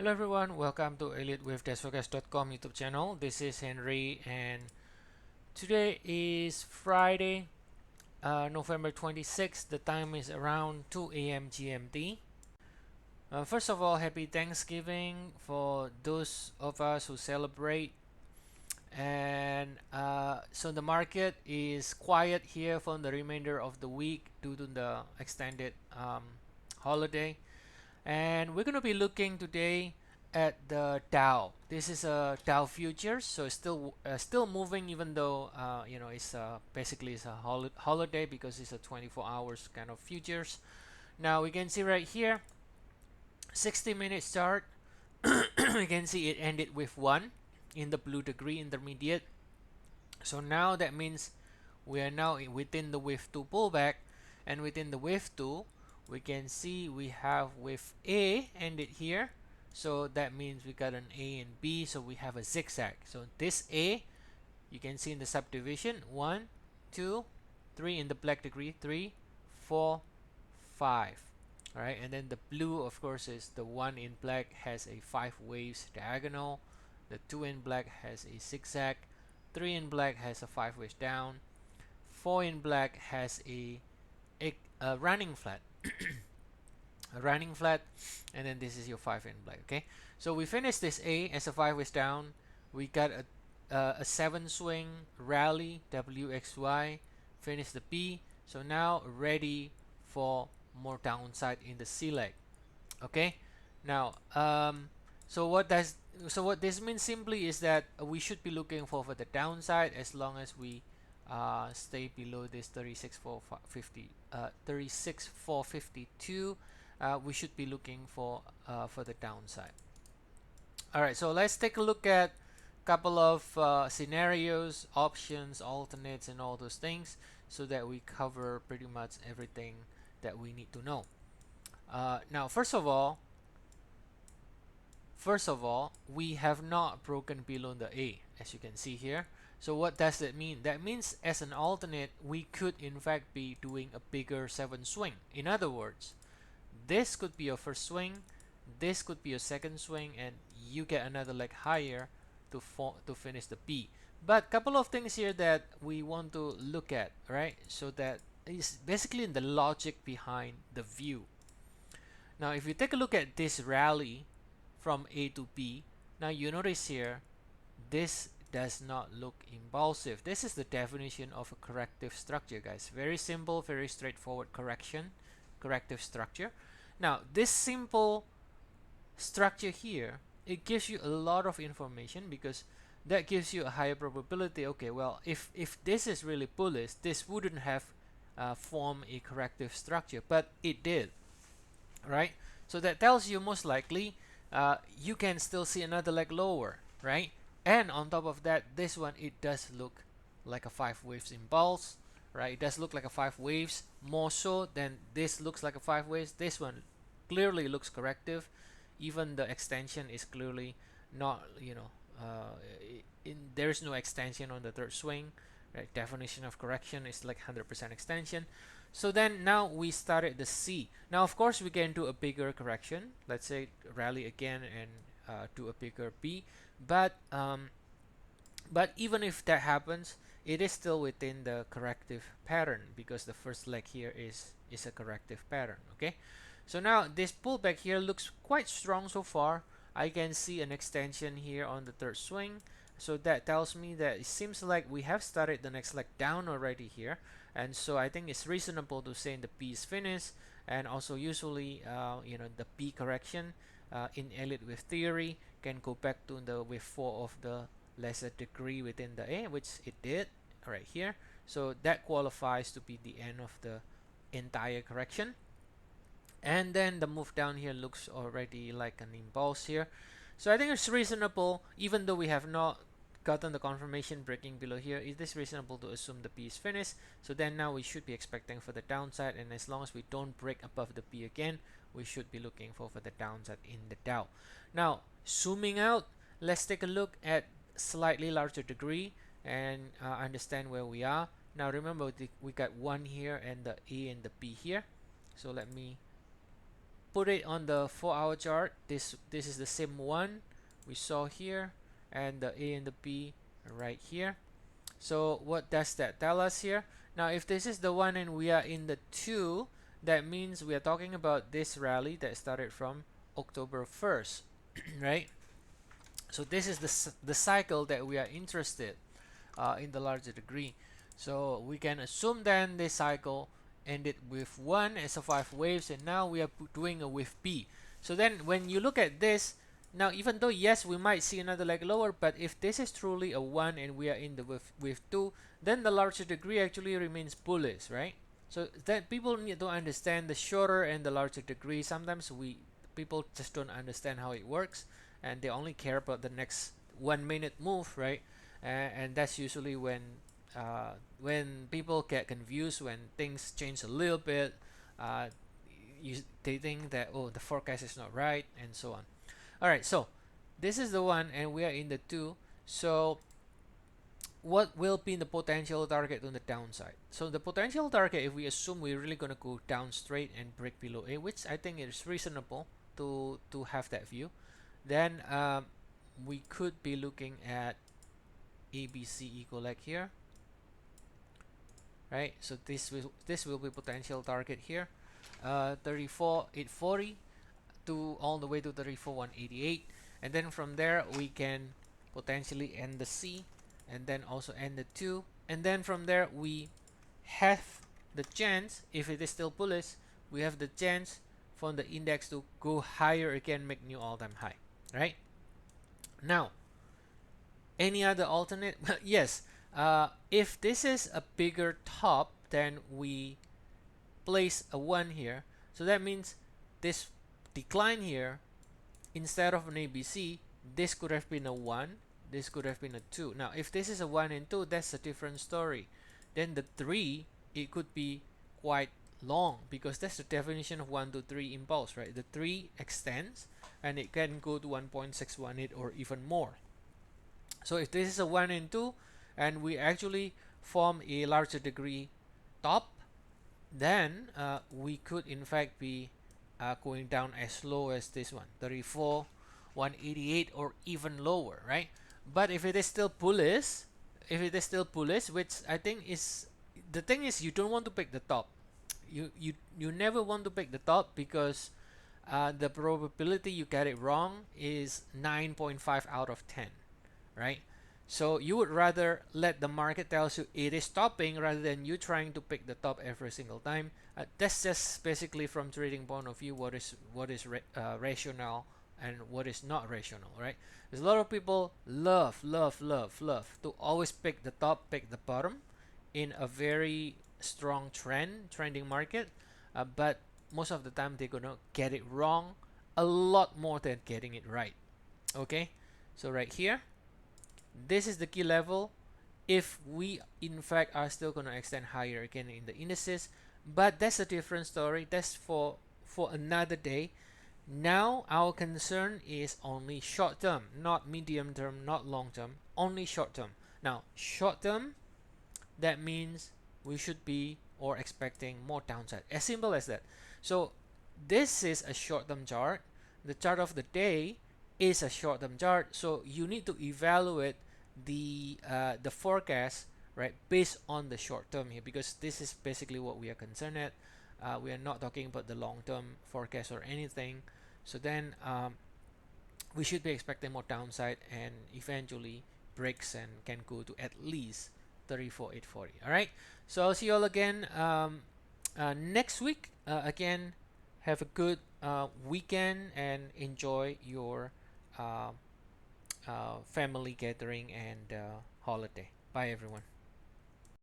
Hello everyone, welcome to Elliott Wave Forex.com YouTube channel. This is Henry and today is Friday, November 26th. The time is around 2 a.m. GMT. First of all, happy Thanksgiving for those of us who celebrate. And so the market is quiet here for the remainder of the week due to the extended holiday. And we're going to be looking today at the Dow. This is a Dow futures, so it's still moving, even though it's basically it's a holiday because it's a 24 hours kind of futures. Now we can see right here, 60-minute chart. We can see it ended with 1 in the blue degree intermediate. So now that means we are now within the wave 2 pullback, and within the wave 2 we can see we have wave A ended here, so that means we got an A and B, so we have a zigzag. So this A, you can see in the subdivision 1 2 3 in the black degree, 3 4 5. All right, and then the blue, of course, is the one in black has a 5 waves diagonal, the 2 in black has a zigzag, 3 in black has a 5 waves down, 4 in black has a running flat. A running flat, and then this is your 5 in black. Okay, so we finished this A as a 5 ways down. We got a 7 swing rally WXY, finish the B, so now ready for more downside in the C leg. Okay, now what this means simply is that we should be looking for the downside as long as we stay below this 36,452. We should be looking for the downside. All right, so let's take a look at a couple of scenarios, options, alternates, and all those things, so that we cover pretty much everything that we need to know. Now, first of all, we have not broken below the A, as you can see here. So what does that mean? That means as an alternate, we could in fact be doing a bigger 7 swing. In other words, this could be your first swing, this could be your second swing, and you get another leg higher to finish the B. But couple of things here that we want to look at, right? So that is basically in the logic behind the view. Now, if you take a look at this rally from A to B, now you notice here, this does not look impulsive. This is the definition of a corrective structure, guys. Very simple, very straightforward corrective structure. Now, this simple structure here, it gives you a lot of information, because that gives you a higher probability. Okay, well, if this is really bullish, this wouldn't have formed a corrective structure, but it did, right? So that tells you most likely you can still see another leg lower, right? And on top of that, this one, it does look like a 5 waves impulse, right? It does look like a 5 waves, more so than this looks like a 5 waves. This one clearly looks corrective. Even the extension is clearly not, there is no extension on the third swing, right? Definition of correction is like 100% extension. So then now we started the C. Now, of course, we can do a bigger correction. Let's say rally again and do a bigger B. But even if that happens, it is still within the corrective pattern, because the first leg here is a corrective pattern. Okay, so now this pullback here looks quite strong so far. I can see an extension here on the third swing, so that tells me that it seems like we have started the next leg down already here. And so I think it's reasonable to say the P is finished. And also usually the P correction in Elliott Wave theory can go back to the wave 4 of the lesser degree within the A, which it did right here. So that qualifies to be the end of the entire correction. And then the move down here looks already like an impulse here. So I think it's reasonable, even though we have not gotten the confirmation breaking below here, it is reasonable to assume the P is finished. So then now we should be expecting for the downside, and as long as we don't break above the P again, we should be looking for the downside in the Dow. Now, zooming out, let's take a look at slightly larger degree and understand where we are. Now remember, we got 1 here and the A and the B here. So let me put it on the 4-hour chart, this is the same one we saw here, and the A and the B right here. So what does that tell us here? Now if this is the one and we are in the 2, that means we are talking about this rally that started from October 1st, right? So this is the cycle that we are interested in the larger degree. So we can assume then this cycle ended with 1 as a 5 waves, and now we are doing a wave B. So then when you look at this, now even though yes we might see another leg lower, but if this is truly a 1 and we are in the wave 2, then the larger degree actually remains bullish, right? So that people need to understand the shorter and the larger degree. Sometimes people just don't understand how it works, and they only care about the next 1 minute move, right? And that's usually when people get confused, when things change a little bit. They think that, oh, the forecast is not right, and so on. All right, so this is the one and we are in the 2. So what will be the potential target on the downside? So the potential target, if we assume we're really going to go down straight and break below A, which I think is reasonable to have that view, then we could be looking at ABC equal leg here, right? So this will be potential target here, 34,840 to all the way to 34,188, and then from there we can potentially end the C and then also end the 2, and then from there we have the chance, if it is still bullish, we have the chance for the index to go higher again, make new all-time high, right? Now any other alternate? Yes, if this is a bigger top, then we place a 1 here. So that means this decline here, instead of an ABC, this could have been a 1, this could have been a 2. Now if this is a 1 and 2, that's a different story. Then the 3, it could be quite long, because that's the definition of 1 to 3 impulse, right? The 3 extends and it can go to 1.618 or even more. So if this is a 1 and 2 and we actually form a larger degree top, then we could in fact be going down as low as this one, 34,188 or even lower, right? But if it is still bullish, which I think is the thing, is you don't want to pick the top. You never want to pick the top, because the probability you get it wrong is 9.5 out of 10, right? So you would rather let the market tells you it is topping rather than you trying to pick the top every single time. That's just basically from trading point of view what is rational and what is not rational, right? There's a lot of people love to always pick the top, pick the bottom in a very strong trending market, but most of the time they're gonna get it wrong a lot more than getting it right. Okay, so right here, this is the key level if we in fact are still going to extend higher again in the indices, but that's a different story. That's for another day. Now our concern is only short term, not medium term, not long term, only short term. Now short term, that means we should be or expecting more downside, as simple as that. So this is a short term chart. The chart of the day is a short-term chart, so you need to evaluate the forecast, right, based on the short term here, because this is basically what we are concerned at. We are not talking about the long-term forecast or anything. So then we should be expecting more downside and eventually breaks and can go to at least 34,840. All right, so I'll see you all again next week. Again, have a good weekend and enjoy your family gathering and holiday. Bye everyone.